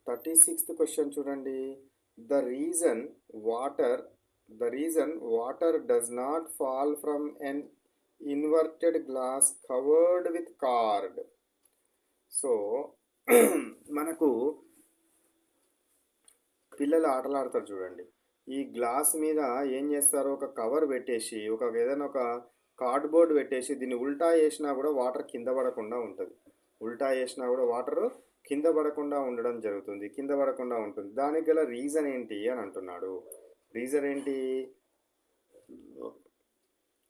36th question చూడండి. The reason water the reason water does not fall from an inverted glass covered with card. So మనకు పిల్లలు ఆటలు ఆడతారు చూడండి. ఈ గ్లాస్ మీద ఏం చేస్తారు, ఒక కవర్ పెట్టేసి ఏదైనా ఒక కార్డ్బోర్డ్ పెట్టేసి దీన్ని ఉల్టా వేసినా కూడా వాటర్ కింద పడకుండా ఉంటుంది. ఉల్టా వేసినా కూడా వాటర్ కింద పడకుండా ఉండడం జరుగుతుంది, కింద పడకుండా ఉంటుంది. దానికి గల రీజన్ ఏంటి అని అంటున్నాడు. రీజన్ ఏంటి?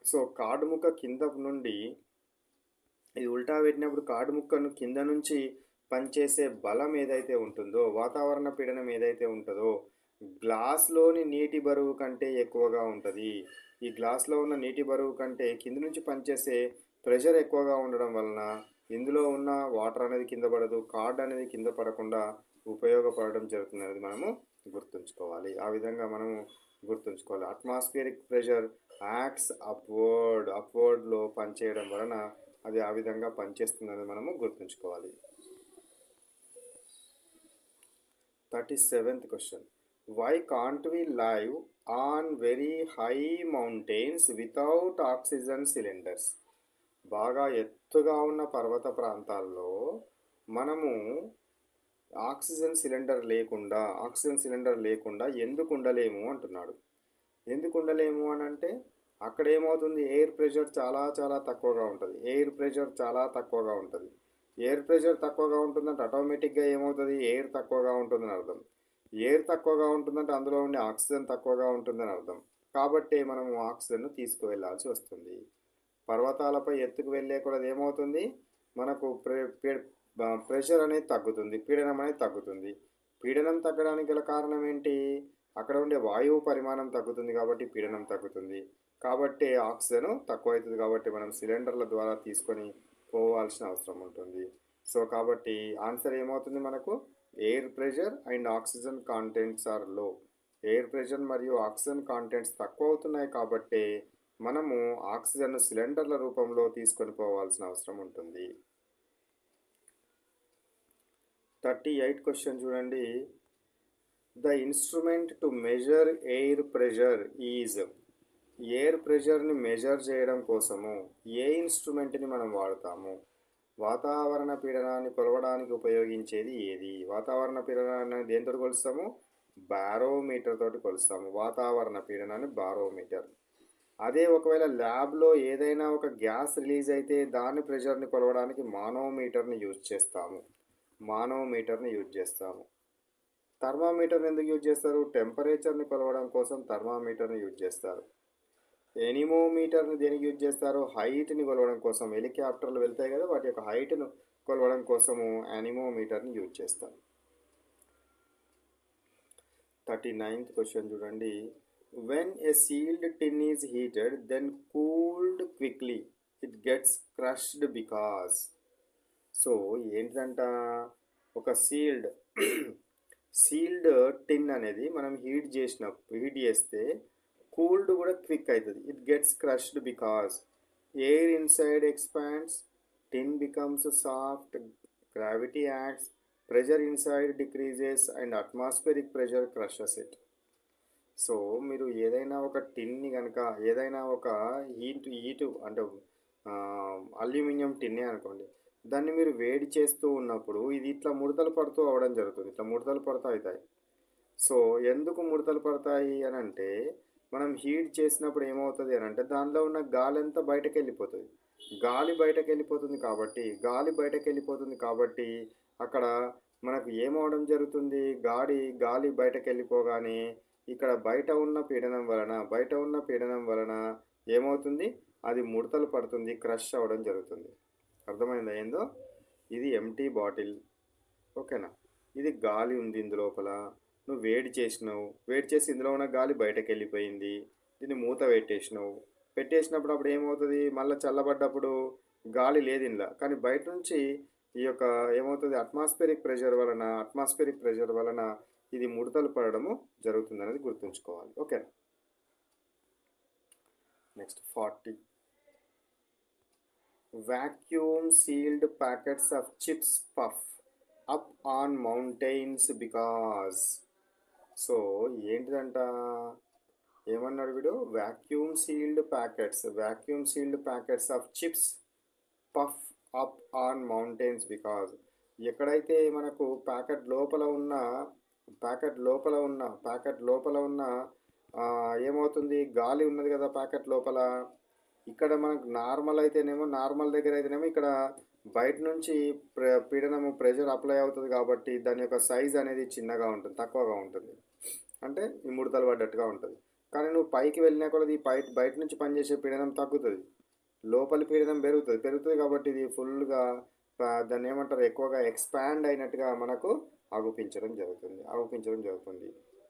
సో కార్డు ముక్క కింద నుండి ఇది ఉల్టా పెట్టినప్పుడు కార్డు ముక్కను కింద నుంచి పనిచేసే బలం ఏదైతే ఉంటుందో, వాతావరణ పీడనం ఏదైతే ఉంటుందో గ్లాస్లోని నీటి బరువు కంటే ఎక్కువగా ఉంటుంది. ఈ గ్లాస్లో ఉన్న నీటి బరువు కంటే కింద నుంచి పనిచేసే ప్రెషర్ ఎక్కువగా ఉండడం వలన ఇందులో ఉన్న వాటర్ అనేది కింద పడదు, కార్డ్ అనేది కింద పడకుండా ఉపయోగపడడం జరుగుతుంది అనేది మనము గుర్తుంచుకోవాలి. ఆ విధంగా మనము గుర్తుంచుకోవాలి. అట్మాస్ఫియరిక్ ప్రెషర్ యాక్ట్స్ అప్వర్డ్లో పనిచేయడం వలన అది ఆ విధంగా పనిచేస్తుందని మనము గుర్తుంచుకోవాలి. 37th question. Why can't we live on very high mountains without oxygen cylinders? బాగా ఎత్తుగా ఉన్న పర్వత ప్రాంతాల్లో మనము ఆక్సిజన్ సిలిండర్ లేకుండా ఎందుకు ఉండలేము అంటున్నాడు. ఎందుకు ఉండలేము అని అంటే అక్కడ ఏమవుతుంది, ఎయిర్ ప్రెషర్ చాలా చాలా తక్కువగా ఉంటుంది. ఎయిర్ ప్రెషర్ తక్కువగా ఉంటుందంటే ఆటోమేటిక్గా ఏమవుతుంది, ఎయిర్ తక్కువగా ఉంటుందని అర్థం. ఎయిర్ తక్కువగా ఉంటుందంటే అందులో ఉండే ఆక్సిజన్ తక్కువగా ఉంటుందని అర్థం. కాబట్టి మనము ఆక్సిజన్ను తీసుకువెళ్ళాల్సి వస్తుంది. పర్వతాలపై ఎత్తుకు వెళ్ళే కూడా ఏమవుతుంది, మనకు ప్రెషర్ అనేది తగ్గుతుంది, పీడనం అనేది తగ్గుతుంది. పీడనం తగ్గడానికి గల కారణం ఏంటి? అక్కడ ఉండే వాయువు పరిమాణం తగ్గుతుంది కాబట్టి పీడనం తగ్గుతుంది. కాబట్టి ఆక్సిజన్ తక్కువ అవుతుంది. కాబట్టి మనం సిలిండర్ల ద్వారా తీసుకొని పోవాల్సిన అవసరం ఉంటుంది. సో కాబట్టి ఆన్సర్ ఏమవుతుంది మనకు, air pressure and oxygen contents are low. Air pressure మరియు ఆక్సిజన్ కాంటెంట్స్ తక్కువ అవుతున్నాయి కాబట్టి మనము ఆక్సిజన్ సిలిండర్ల రూపంలో తీసుకొని పోవాల్సిన అవసరం ఉంటుంది. 38 క్వశ్చన్ చూడండి. The instrument to measure air pressure is. Air ప్రెషర్ని మెజర్ చేయడం కోసము ఏ ఇన్స్ట్రుమెంట్ని మనం వాడతాము? వాతావరణ పీడనాన్ని కొలవడానికి ఉపయోగించేది ఏది? వాతావరణ పీడనాన్ని దేంతో కొలుస్తాము? బారోమీటర్ తోటి కొలుస్తాము. వాతావరణ పీడనాన్ని బారోమీటర్. అదే ఒకవేళ ల్యాబ్లో ఏదైనా ఒక గ్యాస్ రిలీజ్ అయితే దాని ప్రెషర్ని కొలవడానికి మానోమీటర్ని యూజ్ చేస్తాము. థర్మామీటర్ని ఎందుకు యూజ్ చేస్తారు? టెంపరేచర్ని కొలవడం కోసం థర్మామీటర్ని యూజ్ చేస్తారు. ఎనిమోమీటర్ని దేనికి యూజ్ చేస్తారు? హైట్ని కొలవడం కోసం. హెలికాప్టర్లు వెళ్తాయి కదా, వాటి యొక్క హైట్ను కొలవడం కోసము ఎనిమోమీటర్ని యూజ్ చేస్తారు. 39th క్వశ్చన్ చూడండి. When a sealed tin is heated then cooled quickly it gets crushed because. So ఏంటంట, ఒక సీల్డ్ టిన్ అనేది మనం హీట్ చేస్తే కూల్డ్ కూడా క్విక్ అవుతుంది. It gets crushed because air inside expands, tin becomes soft, gravity acts, pressure inside decreases and atmospheric pressure crushes it. So మీరు ఏదైనా ఒక టిన్ని కనుక, ఏదైనా ఒక హీటు అంటే అల్యూమినియం టిన్నే అనుకోండి, దాన్ని మీరు వేడి చేస్తూ ఉన్నప్పుడు ఇది ఇట్లా ముడతలు పడుతూ అవడం జరుగుతుంది. ఇట్లా ముడతలు పడుతూ అవుతాయి. సో ఎందుకు ముడతలు పడతాయి అని అంటే, మనం హీట్ చేసినప్పుడు ఏమవుతుంది అని అంటే దానిలో ఉన్న గాలి అంతా బయటకు వెళ్ళిపోతుంది. గాలి బయటకు వెళ్ళిపోతుంది కాబట్టి అక్కడ మనకు ఏమవడం జరుగుతుంది, గాలి బయటకు వెళ్ళిపోగానే ఇక్కడ బయట ఉన్న పీడనం వలన ఏమవుతుంది, అది ముడతలు పడుతుంది, క్రష్ అవ్వడం జరుగుతుంది. అర్థమైందా ఏందో? ఇది ఎంటీ బాటిల్, ఓకేనా? ఇది గాలి ఉంది ఇందులోపల, నువ్వు వేడి చేసి ఇందులో ఉన్న గాలి బయటకు వెళ్ళిపోయింది, దీన్ని మూత పెట్టేసినప్పుడు అప్పుడు ఏమవుతుంది, మళ్ళీ చల్లబడ్డప్పుడు గాలి లేదు ఇందులో, కానీ బయట నుంచి ఈ యొక్క ఏమవుతుంది, అట్మాస్ఫియరిక్ ప్రెషర్ వలన ఇది ముడతలు పడడము జరుగుతుంది అనేది గుర్తుంచుకోవాలి. Okay, next 40. Vacuum sealed packets of chips puff up on mountains because. So ఏంటిదంట, ఏమన్నాడు వీడు, vacuum sealed packets of chips puff up on mountains because. ఎక్కడైతే మనకు ప్యాకెట్ లోపల ఉన్న ఏమవుతుంది, గాలి ఉన్నది కదా ప్యాకెట్ లోపల. ఇక్కడ మనకు నార్మల్ దగ్గర అయితేనేమో ఇక్కడ బయట నుంచి ప్రెషర్ అప్లై అవుతుంది కాబట్టి దాని యొక్క సైజ్ అనేది చిన్నగా ఉంటుంది, తక్కువగా ఉంటుంది, అంటే ఈ ముడతలు పడ్డట్టుగా ఉంటుంది. కానీ నువ్వు పైకి వెళ్ళినా కూడా ఈ బయట నుంచి పనిచేసే పీడనం తగ్గుతుంది, లోపలి పీడనం పెరుగుతుంది కాబట్టి ఇది ఫుల్గా దాన్ని ఏమంటారు, ఎక్కువగా ఎక్స్పాండ్ అయినట్టుగా మనకు అగుపించడం జరుగుతుంది.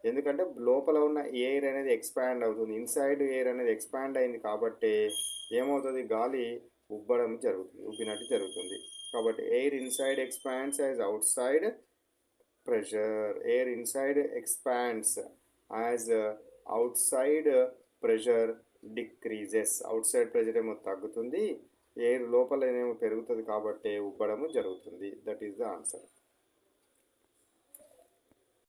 ఎందుకంటే లోపల ఉన్న ఎయిర్ అనేది ఎక్స్పాండ్ అవుతుంది, ఇన్సైడ్ ఎయిర్ అనేది ఎక్స్పాండ్ అయింది కాబట్టి ఏమవుతుంది, గాలి ఉబ్బినట్టు జరుగుతుంది. కాబట్టి air inside expands as outside pressure. Air inside expands as outside pressure decreases. Outside pressure ఏమో తగ్గుతుంది, ఎయిర్ లోపల ఏమో పెరుగుతుంది కాబట్టి ఉబ్బడము జరుగుతుంది. That is the answer.